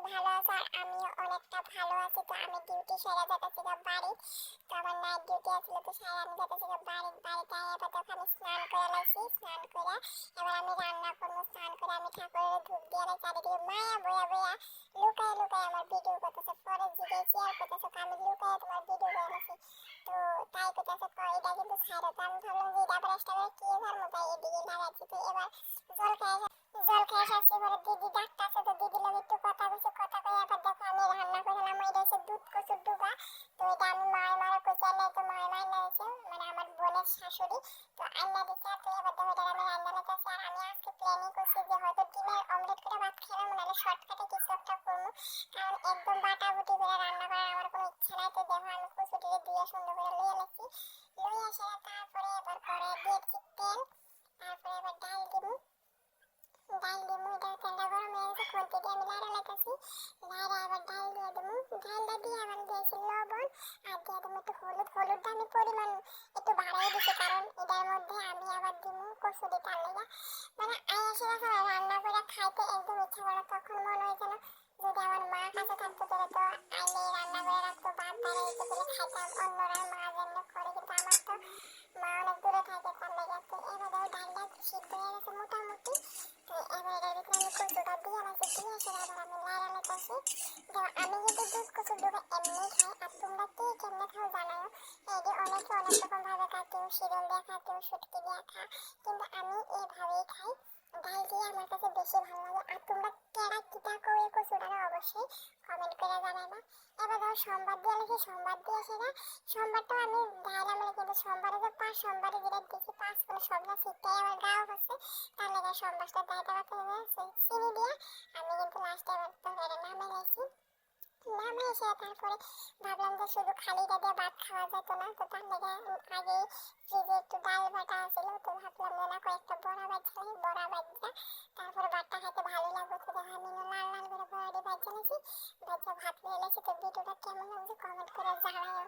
ভালো আছো? আর আমিও অনেকটা ভালো আছি। তো আমি ডিউটি সেরে যেতেছি বাড়ি। তো আমার নাইট ডিউটি আসলে তো সারা আমি যেতেছি বাড়িতে আয়া এবার দেখো আমি স্নান করে লাইছি। স্নান করে এবার আমি রান্না করবো। স্নান করে আমি ঠাকুরের ধূপ দিয়ে লাই চারিদিকে মায়া বয়া বয়া লুকায় লুকায় আমার ভিডিও করতেছে। পরে ভিডিও শেয়ার করতেছে আমি লুকায় তোমার ভিডিও করে লাইছি। তো তাই করতেছে এটা কিন্তু ছাড়ো। তো আমি ভাবলাম যে এটা আবার এক্সট্রা করে কি ধরবো, তাই এদিকে লাগাচ্ছি। তো এবার জল খেয়ে আসছি পরে দিদি ডাকতেছে। তো দিদির লগে একটু কথা কইছে, কথা কই এবার দেখো আমি রান্না করলাম। এটা হচ্ছে দুধ কচুর ডুবা। তো এটা আমি মায়ের মারা কইছে না, তো মায়ের মাইনা দিছে মানে আমার বোনের শাশুড়ি। তো আইনা দিছে। তো এবার দেখো এটা আমি রান্না করতেছি। আর আমি আজকে প্ল্যানিং করছি যে হয়তো ডিমের অমলেট করে ভাত খেলাম, নাহলে শর্টকাটে কিছু একটা করবো। কারণ একদম বাটাবুটি করে রান্না করার আমার কোনো ইচ্ছা নাই। তো দেখো আমি কচুটিকে দিয়ে সুন্দর করে লইয়া লেছি। লইয়া এসে তারপরে এবার কড়াই দিয়ে দিচ্ছি তেল। তারপরে এবার ডাল দিব। ডাল দিমু, এটা তেলটা গরম হয়ে গেছে। খুন্তি দিয়ে আমি লাড়া লাইতেছি। লাড়া আবার ডাল দিয়ে দিমু। ডালটা দিয়ে আবার দিয়েছি লবণ। আর দিয়ে দিমু একটু হলুদ। হলুদটা আমি পরিমাণ একটু বাড়াই দিছি, কারণ এটার মধ্যে আমি আবার দিমু কচুরি তার লেগে। মানে আইসে যখন রান্না করে খাইতে একদম ইচ্ছা করে, তখন মনে হয় যেন যদি আমার মা কাছে থাকতো তাহলে তো আইলে রান্না করে রাখতো, ভাত বাড়াই দিতে পেরে খাইতাম। অন্যরা মা যেমন করে, কিন্তু আমার তো মা অনেক দূরে থাকে তার লেগে। তো এবার ডালটা একটু সিদ্ধ হয়ে গেছে মোটামুটি। তো এবার এটার ভিতরে আমি কচুটা দিয়ে রাখছি। দিয়ে সেটা আবার আমি লাড়া লাইতেছি। তো আমি কিন্তু দুধ কচুর ডুবা এমনি খাই। আর তোমরা কে কেমনে খাও জানাও। এই অনেকে অনেক রকম ভাবে খায়, কেউ শিরল দিয়ে খায়, কেউ শুটকি দিয়ে খায়, কিন্তু আমি এইভাবেই খাই। ডাল দিয়ে আমার কাছে বেশি ভালো লাগে। আর তোমরা কেডা কিটা কও এই কচুটারে অবশ্যই কমেন্ট করে জানাবা। এবার ধর সোমবার দিয়ে লেখি, সোমবার দিয়ে সেটা সোমবারটা আমি ডাইলাম, কিন্তু সোমবারে যে 5 সোমবারে যেটা দেখি 5 করে সবটা ঠিকঠাক আমার গাও হচ্ছে। তার লেগে সোমবারটা দায়িত্ব করতে হবে চিনি দিয়ে। আমি কিন্তু লাস্টে এবার তো এটা নামে গেছি। নামে এসে তারপরে ভাবলাম যে শুধু খালিটা দিয়ে ভাত খাওয়া যেত না। তো তার লেগে আগে ফ্রিজে একটু ডাল বাটা আছিল। তো ভাবলাম যে না কয়েকটা বড়া বাজছিলাম, বড়া বাজা তারপরে ভাতটা খাইতে ভালো লাগবে। তো দেখো আমি লাল লাল করে বড়াটি বাজা নিয়েছি, বাজা ভাত নিয়ে এসেছি। তো ভিডিওটা কেমন লাগছে কমেন্ট করে জানাও।